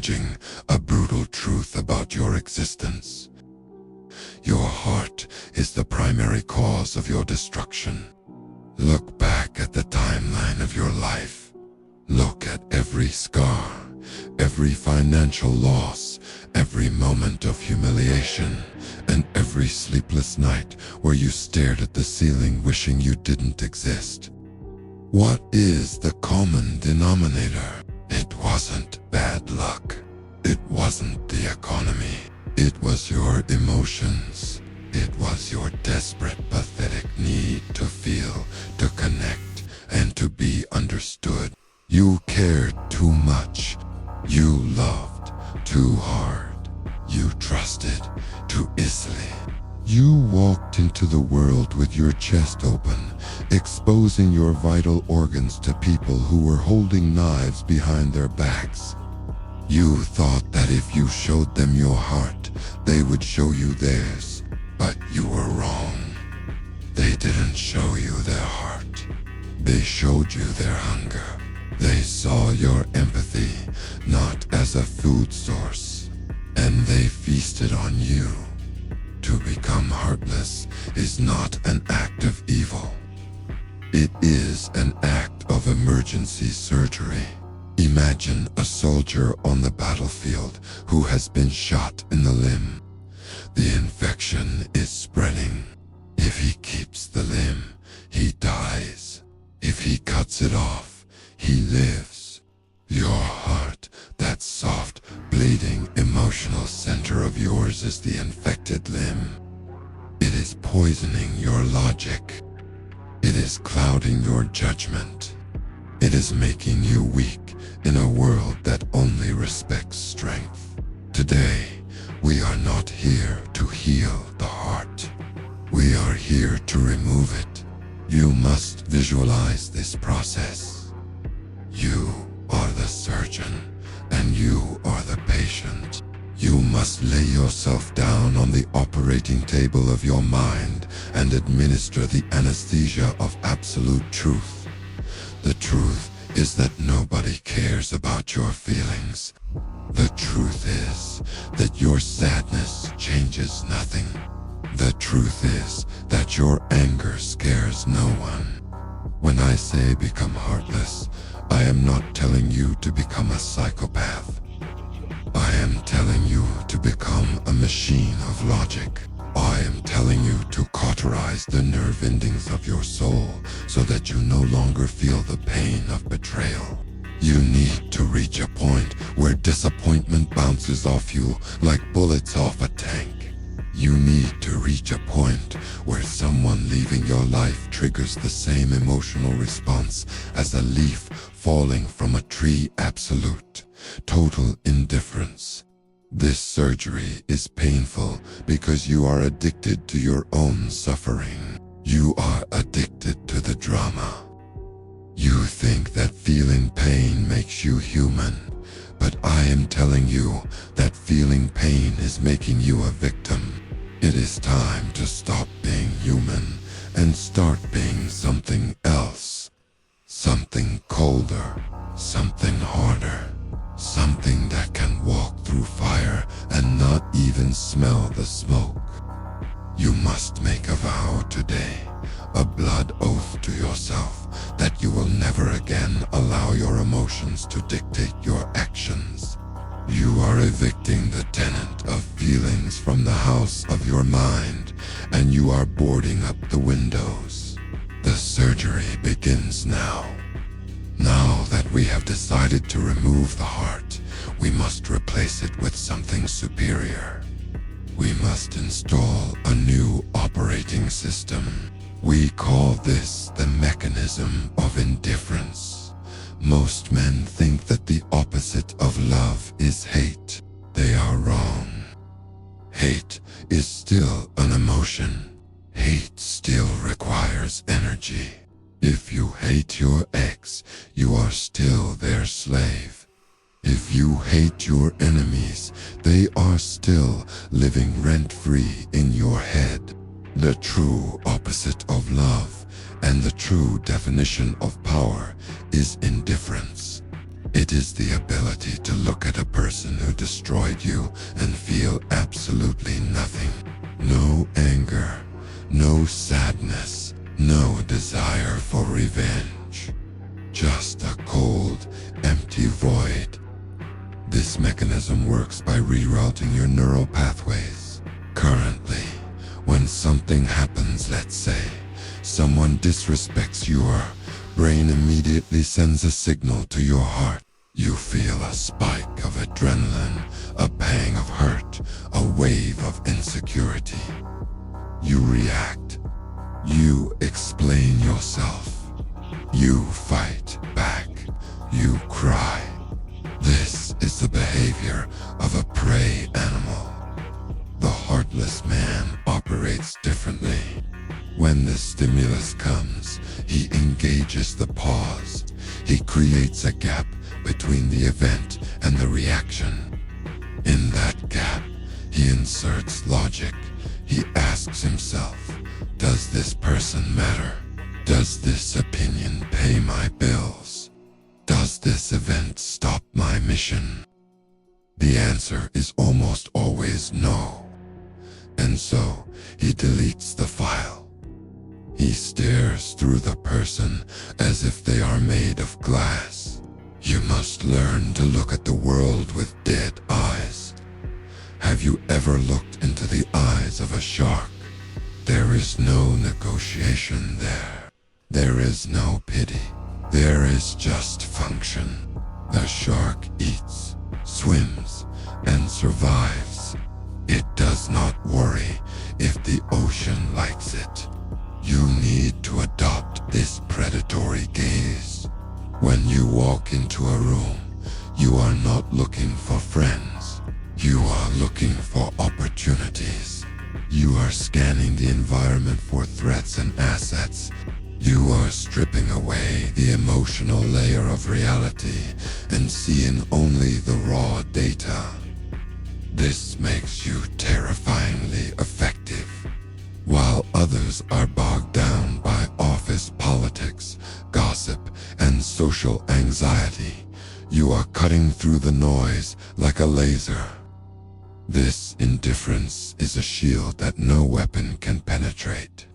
acknowledging a brutal truth about your existence. Your heart is the primary cause of your destruction. Look back at the timeline of your life. Look at every scar, every financial loss, every moment of humiliation, and every sleepless night where you stared at the ceiling wishing you didn't exist. What is the common denominator? It wasn't bad luck. It wasn't the economy. It was your emotions. It was your desperate, pathetic need to feel, to connect, and to be understood. You cared too much. You loved too hard. You trusted too easily. You walked into the world with your chest open, exposing your vital organs to people who were holding knives behind their backs. You thought that if you showed them your heart, they would show you theirs, but you were wrong. They didn't show you their heart. They showed you their hunger. They saw your empathy not as a food source, and they feasted on you. To become heartless is not an act of evil. It is an act of emergency surgery. Imagine a soldier on the battlefield who has been shot in the limb. The infection is spreading. If he keeps the limb, he dies. If he cuts it off, he lives. Your heart, that soft, bleeding, emotional center of yours, is the infected limb. It is poisoning your logic. It is clouding your judgment. It is making you weak in a world that only respects strength. Today, we are not here to heal the heart. We are here to remove it. You must visualize this process. You are the surgeon, and you are the patient. You must lay yourself down on the operating table of your mind and administer the anesthesia of absolute truth. The truth is that nobody cares about your feelings. The truth is that your sadness changes nothing. The truth is that your anger scares no one. When I say become heartless, I am not telling you to become a psychopath. I am telling you to become a machine of logic. I am telling you to cauterize the nerve endings of your soul so that you no longer feel the pain of betrayal. You need to reach a point where disappointment bounces off you like bullets off a tank. You need to reach a point where someone leaving your life triggers the same emotional response as a leaf falling from a tree. Absolute, total indifference. This surgery is painful because you are addicted to your own suffering. You are addicted to the drama. You think that feeling pain makes you human, but I am telling you that feeling pain is making you a victim. It is time to stop being human and start being something else. Something colder, something harder, something that can walk through fire and not even smell the smoke. You must make a vow today, a blood oath to yourself, that you will never again allow your emotions to dictate your actions. You are evicting the tenant of feelings from the house of your mind, and you are boarding up the windows. The surgery begins now. Now that we have decided to remove the heart, we must replace it with something superior. We must install a new operating system. We call this the mechanism of indifference. Most men think that the opposite of love is hate. They are wrong. Hate is still an emotion. Hate still requires energy. If you hate your ex, you are still their slave. If you hate your enemies, they are still living rent-free in your head. The true opposite of love and the true definition of power is indifference. It is the ability to look at a person who destroyed you and feel absolutely nothing. No anger, no sadness, no desire for revenge. Just a cold, empty void. This mechanism works by rerouting your neural pathways. Currently, when something happens, let's say, someone disrespects your brain immediately sends a signal to your heart. You feel a spike of adrenaline, a pang of hurt, a wave of insecurity. You react. You explain yourself. You fight back. You cry. This is the behavior of a prey animal. The heartless man operates differently. When the stimulus comes, he engages the pause. He creates a gap between the event and the reaction. In that gap, he inserts logic. He asks himself, does this person matter? Does this opinion pay my bills? Does this event stop my mission? The answer is almost always no. And so, he deletes the file. He stares through the person as if they are made of glass. You must learn to look at the world with dead eyes. Have you ever looked into the eyes of a shark? There is no negotiation there. There is no pity. There is just function. The shark eats, swims, and survives. It does not worry if the ocean likes it. You need to adopt this predatory gaze. When you walk into a room, you are not looking for friends. You are looking for opportunities. You are scanning the environment for threats and assets. You are stripping away the emotional layer of reality and seeing only the raw data. This makes you terrifyingly effective. While others are bogged down by office politics, gossip, and social anxiety, you are cutting through the noise like a laser. This indifference is a shield that no weapon can penetrate.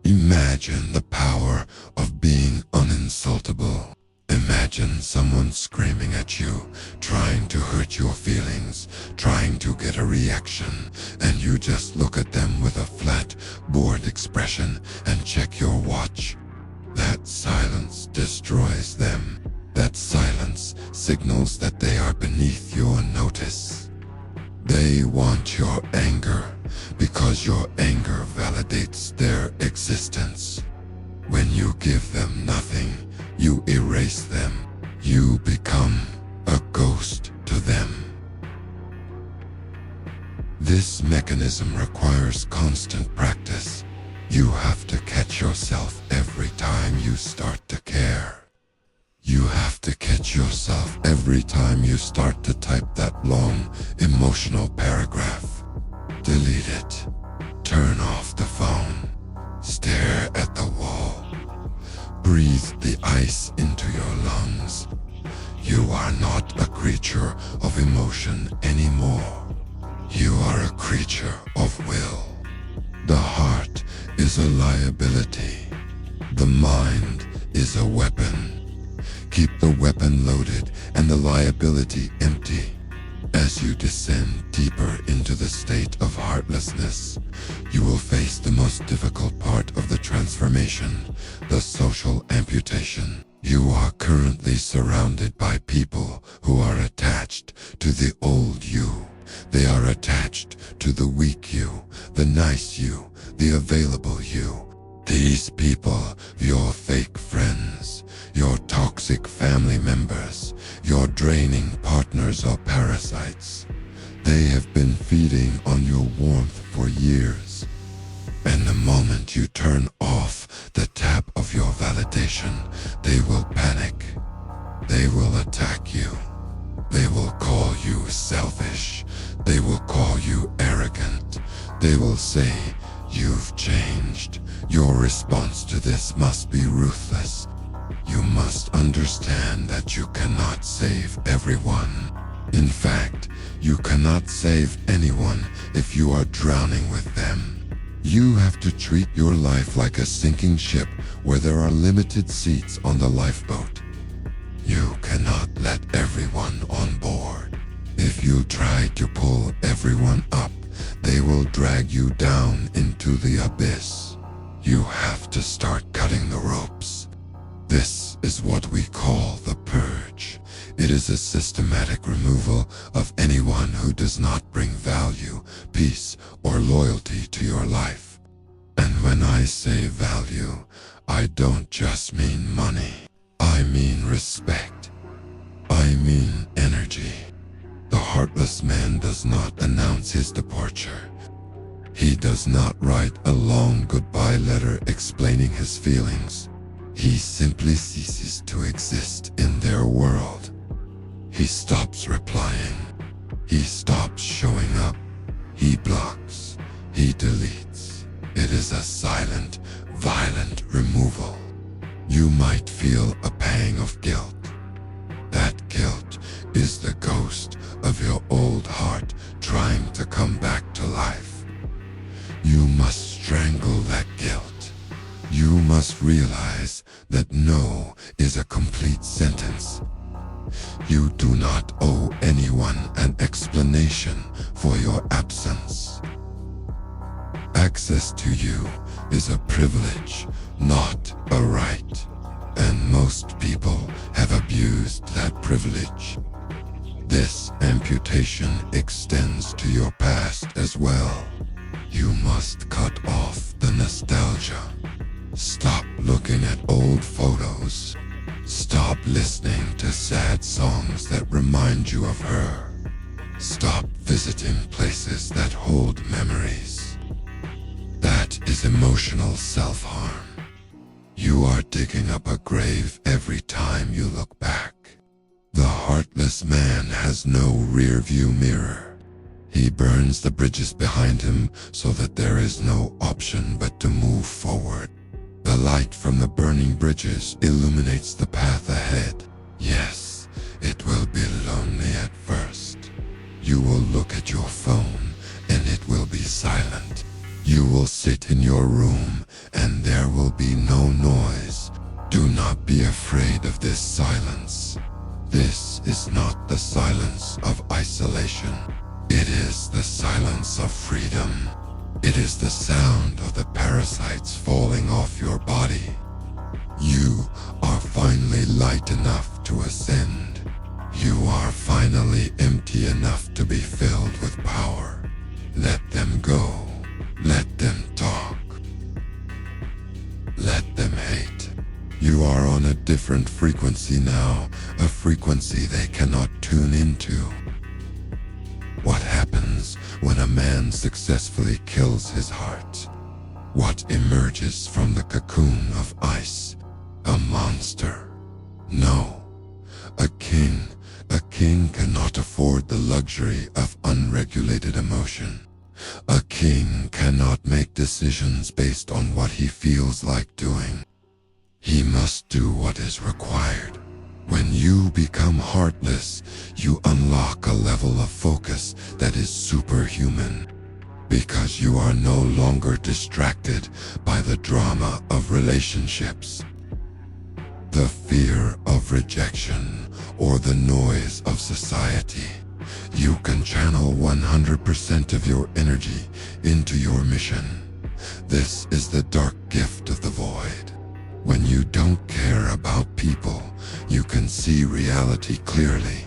Imagine the power of being uninsultable. Imagine someone screaming at you, trying to hurt your feelings, trying to get a reaction, and you just look at them with a flat, bored expression and check your watch. That silence destroys them. That silence signals that they are beneath your notice. They want your anger because your anger validates their existence. When you give them nothing, you erase them. You become a ghost to them. This mechanism requires constant practice. You have to catch yourself every time you start to care. You have to catch yourself every time you start to type that long, emotional paragraph. Delete it. Turn off the phone. Stare at the wall. Breathe the ice into your lungs. You are not a creature of emotion anymore. You are a creature of will. The heart is a liability. The mind is a weapon. Keep the weapon loaded and the liability empty. As you descend deeper into the state of heartlessness, you will face the most difficult part of the transformation, the social amputation. You are currently surrounded by people who are attached to the old you. They are attached to the weak you, the nice you, the available you. These people, your fake friends, your toxic family members, your draining partners or parasites. They have been feeding on your warmth for years. And the moment you turn off the tap of your validation, they will panic. They will attack you. They will call you selfish. They will call you arrogant. They will say, "You've changed. Your response to this must be ruthless. You must must understand that you cannot save everyone. In fact, you cannot save anyone if you are drowning with them. You have to treat your life like a sinking ship where there are limited seats on the lifeboat. You cannot let everyone on board. If you try to pull everyone up, they will drag you down into the abyss. You have to start cutting the ropes. This is what we call the purge. It is a systematic removal of anyone who does not bring value, peace, or loyalty to your life. And when I say value, I don't just mean money. I mean respect. I mean energy. The heartless man does not announce his departure. He does not write a long goodbye letter explaining his feelings. He simply ceases to exist in their world. He stops replying. He stops showing up. He blocks. He deletes. It is a silent, violent removal. You might feel a pang of guilt. That guilt is the ghost of your old heart trying to come back to life. You must strangle that guilt. You must realize that no is a complete sentence. You do not owe anyone an explanation for your absence. Access to you is a privilege, not a right. And most people have abused that privilege. This amputation extends to your past as well. You must cut off the nostalgia. Stop looking at old photos. Stop listening to sad songs that remind you of her. Stop visiting places that hold memories. That is emotional self-harm. You are digging up a grave every time you look back. The heartless man has no rear-view mirror. He burns the bridges behind him so that there is no option but to move forward. The light from the burning bridges illuminates the path ahead. Yes, it will be lonely at first. You will look at your phone and it will be silent. You will sit in your room and there will be no noise. Do not be afraid of this silence. This is not the silence of isolation. It is the silence of freedom. It is the sound of the parasites falling off your body. You are finally light enough to ascend. You are finally empty enough to be filled with power. Let them go. Let them talk. Let them hate. You are on a different frequency now, a frequency they cannot tune into. What happens when a man successfully kills his heart? What emerges from the cocoon of ice? A monster? No. A king cannot afford the luxury of unregulated emotion. A king cannot make decisions based on what he feels like doing. He must do what is required. When you become heartless, you unlock a level of focus that is superhuman. Because you are no longer distracted by the drama of relationships, the fear of rejection, or the noise of society. You can channel 100% of your energy into your mission. This is the dark gift of the void. When you don't care about people, you can see reality clearly.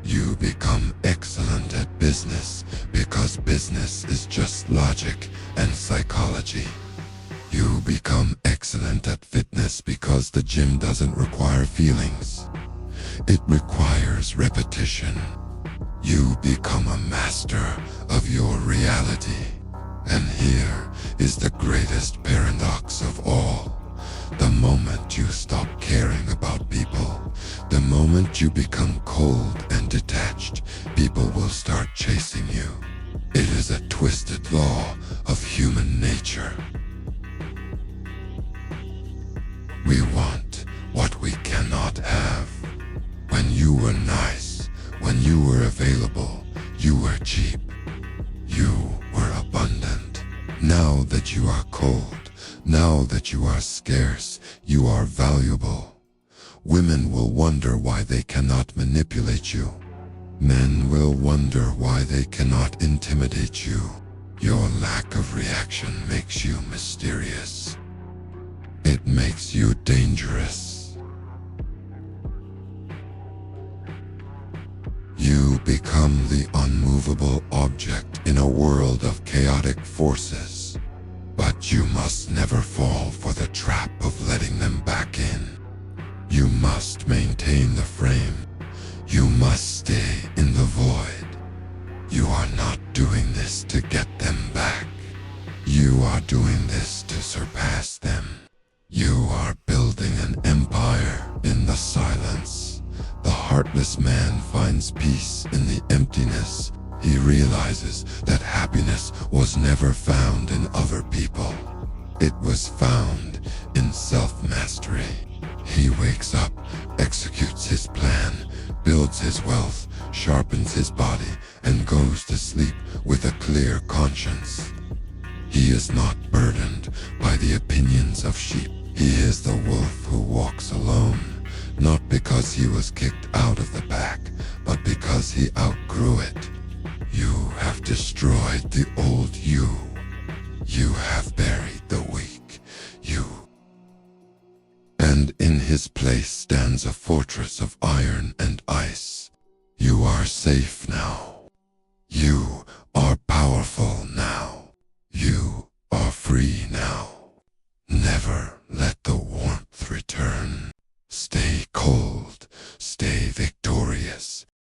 You become excellent at business because business is just logic and psychology. You become excellent at fitness because the gym doesn't require feelings. It requires repetition. You become a master of your reality. And here is the greatest paradox of all. The moment you stop caring about people, the moment you become cold and detached, people will start chasing you. It is a twisted law of human nature. We want what we can. cannot have. When you were nice, when you were available, you were cheap. You were abundant. Now that you are cold, now that you are scarce, you are valuable. Women will wonder why they cannot manipulate you. Men will wonder why they cannot intimidate you. Your lack of reaction makes you mysterious. It makes you dangerous. You become the unmovable object in a world of chaotic forces. But you must never fall for the trap of letting them back in. You must maintain the frame. You must stay in the void. You are not doing this to get them back. You are doing this to surpass them. You are building an empire in the silence. The heartless man finds peace in the emptiness. He realizes that happiness was never found in other people. It was found in self-mastery. He wakes up, executes his plan, builds his wealth, sharpens his body, and goes to sleep with a clear conscience. He is not burdened by the opinions of sheep. He is the wolf who walks alone, not because he was kicked out of the pack, but because he outgrew it. You have destroyed the old you. You have buried the weak you. And in his place stands a fortress of iron and ice. You are safe now.